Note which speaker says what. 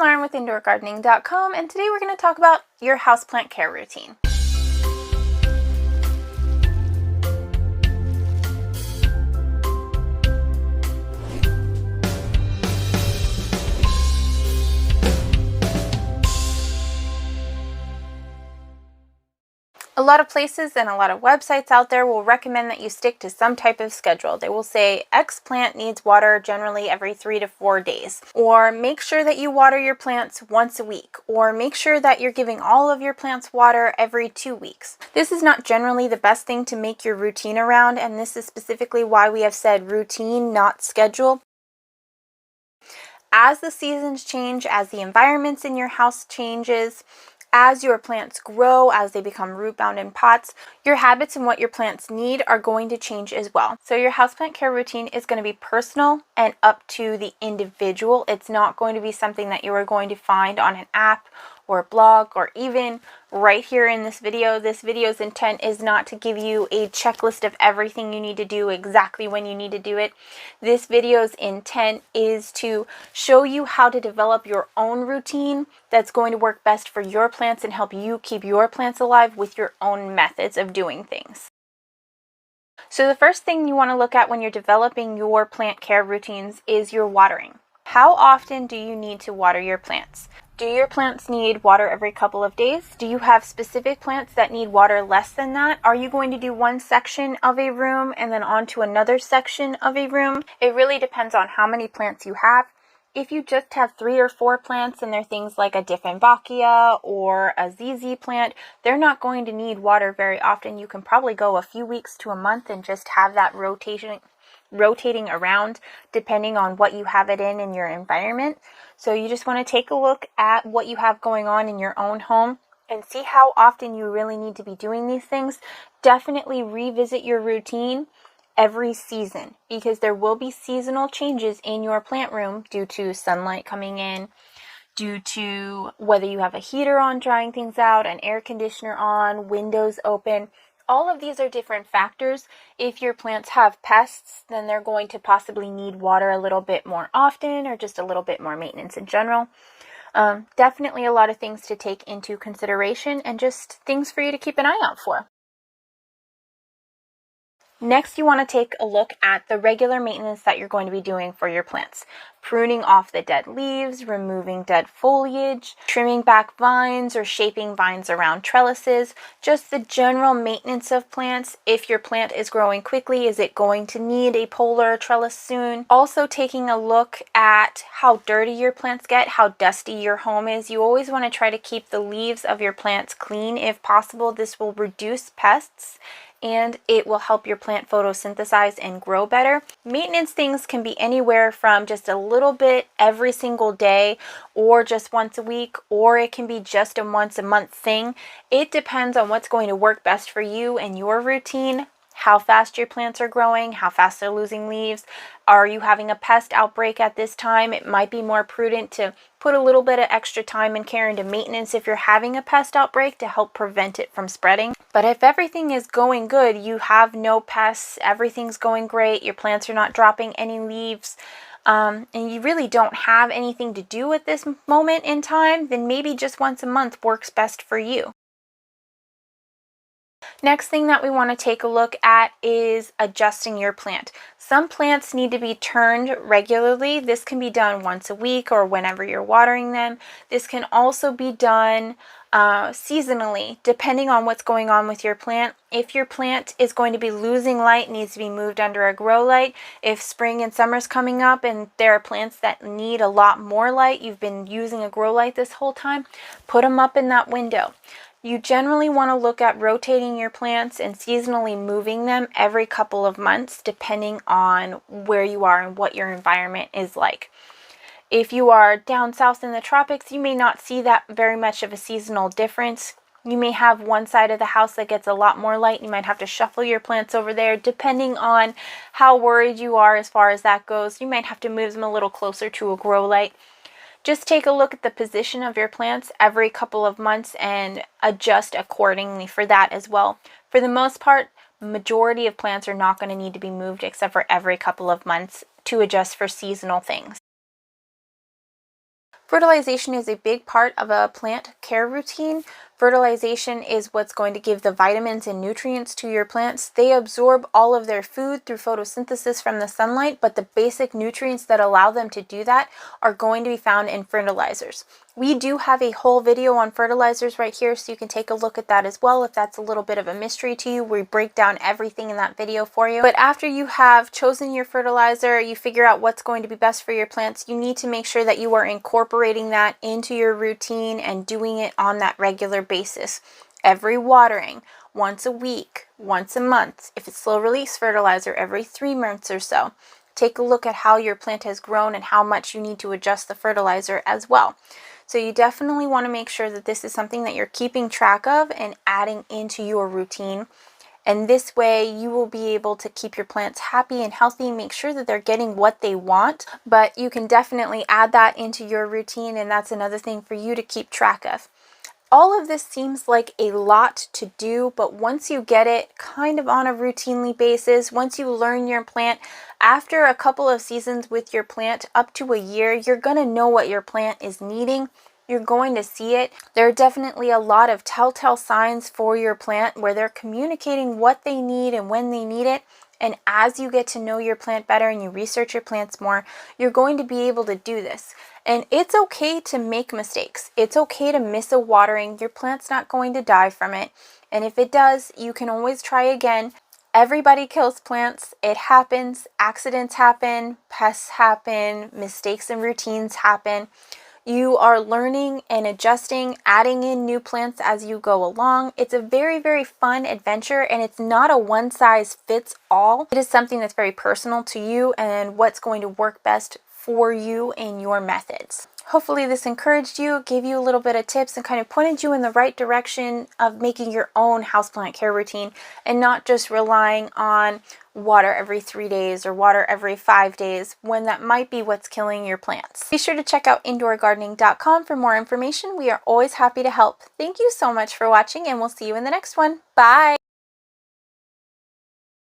Speaker 1: Lauren with IndoorGardening.com, and today we're going to talk about your houseplant care routine. A lot of places and a lot of websites out there will recommend that you stick to some type of schedule. They will say X plant needs water generally every 3 to 4 days, or make sure that you water your plants once a week, or make sure that you're giving all of your plants water every 2 weeks. This is not generally the best thing to make your routine around, and this is specifically why we have said routine, not schedule. As the seasons change, as the environments in your house changes, as your plants grow, as they become root bound in pots, your habits and what your plants need are going to change as well. So your houseplant care routine is going to be personal and up to the individual. It's not going to be something that you are going to find on an app or a blog, or even right here in this video. This video's intent is not to give you a checklist of everything you need to do exactly when you need to do it. This video's intent is to show you how to develop your own routine that's going to work best for your plants and help you keep your plants alive with your own methods of doing things. So the first thing you want to look at when you're developing your plant care routines is your watering. How often do you need to water your plants? Do your plants need water every couple of days? Do you have specific plants that need water less than that? Are you going to do one section of a room and then on to another section of a room? It really depends on how many plants you have. If you just have 3 or 4 plants and they're things like a Dieffenbachia or a ZZ plant, they're not going to need water very often. You can probably go a few weeks to a month and just have that rotating around depending on what you have it in your environment. So you just want to take a look at what you have going on in your own home and see how often you really need to be doing these things. Definitely revisit your routine every season, because there will be seasonal changes in your plant room due to sunlight coming in, due to whether you have a heater on drying things out, an air conditioner on, windows open. All of these are different factors. If your plants have pests, then they're going to possibly need water a little bit more often, or just a little bit more maintenance in general. Definitely a lot of things to take into consideration and just things for you to keep an eye out for. Next, you want to take a look at the regular maintenance that you're going to be doing for your plants. Pruning off the dead leaves, removing dead foliage, trimming back vines or shaping vines around trellises, just the general maintenance of plants. If your plant is growing quickly, is it going to need a pole or a trellis soon? Also taking a look at how dirty your plants get, how dusty your home is. You always want to try to keep the leaves of your plants clean if possible. This will reduce pests and it will help your plant photosynthesize and grow better. Maintenance things can be anywhere from just a little bit every single day, or just once a week, or it can be just a once a month thing. It depends on what's going to work best for you and your routine. How fast your plants are growing, how fast they're losing leaves. Are you having a pest outbreak at this time? It might be more prudent to put a little bit of extra time and care into maintenance if you're having a pest outbreak to help prevent it from spreading. But if everything is going good, you have no pests, everything's going great, your plants are not dropping any leaves, and you really don't have anything to do at this moment in time, then maybe just once a month works best for you. Next thing that we want to take a look at is adjusting your plant. Some plants need to be turned regularly. This can be done once a week or whenever you're watering them. This can also be done seasonally, depending on what's going on with your plant. If your plant is going to be losing light, needs to be moved under a grow light. If spring and summer's coming up and there are plants that need a lot more light, you've been using a grow light this whole time, put them up in that window. You generally want to look at rotating your plants and seasonally moving them every couple of months, depending on where you are and what your environment is like. If you are down south in the tropics, you may not see that very much of a seasonal difference. You may have one side of the house that gets a lot more light. You might have to shuffle your plants over there, depending on how worried you are as far as that goes. You might have to move them a little closer to a grow light. Just take a look at the position of your plants every couple of months and adjust accordingly for that as well. For the most part, majority of plants are not going to need to be moved except for every couple of months to adjust for seasonal things. Fertilization is a big part of a plant care routine. Fertilization is what's going to give the vitamins and nutrients to your plants. They absorb all of their food through photosynthesis from the sunlight, but the basic nutrients that allow them to do that are going to be found in fertilizers. We do have a whole video on fertilizers right here, so you can take a look at that as well if that's a little bit of a mystery to you. We break down everything in that video for you. But after you have chosen your fertilizer, you figure out what's going to be best for your plants, you need to make sure that you are incorporating that into your routine and doing it on that regular basis. Every watering, once a week, once a month. If it's slow release fertilizer, every 3 months or so. Take a look at how your plant has grown and how much you need to adjust the fertilizer as well. So you definitely want to make sure that this is something that you're keeping track of and adding into your routine. And this way you will be able to keep your plants happy and healthy, make sure that they're getting what they want. But you can definitely add that into your routine, and that's another thing for you to keep track of. All of this seems like a lot to do, but once you get it kind of on a routinely basis, once you learn your plant, after a couple of seasons with your plant, up to a year, you're going to know what your plant is needing. You're going to see it. There are definitely a lot of telltale signs for your plant where they're communicating what they need and when they need it. And as you get to know your plant better and you research your plants more, you're going to be able to do this. And it's okay to make mistakes. It's okay to miss a watering. Your plant's not going to die from it. And if it does, you can always try again. Everybody kills plants. It happens. Accidents happen. Pests happen. Mistakes and routines happen. You are learning and adjusting, adding in new plants as you go along. It's a very, very fun adventure, and it's not a one-size-fits-all. It is something that's very personal to you and what's going to work best for you in your methods. Hopefully this encouraged you, gave you a little bit of tips, and kind of pointed you in the right direction of making your own houseplant care routine and not just relying on water every 3 days or water every 5 days when that might be what's killing your plants. Be sure to check out indoorgardening.com for more information. We are always happy to help. Thank you so much for watching, and we'll see you in the next one. Bye!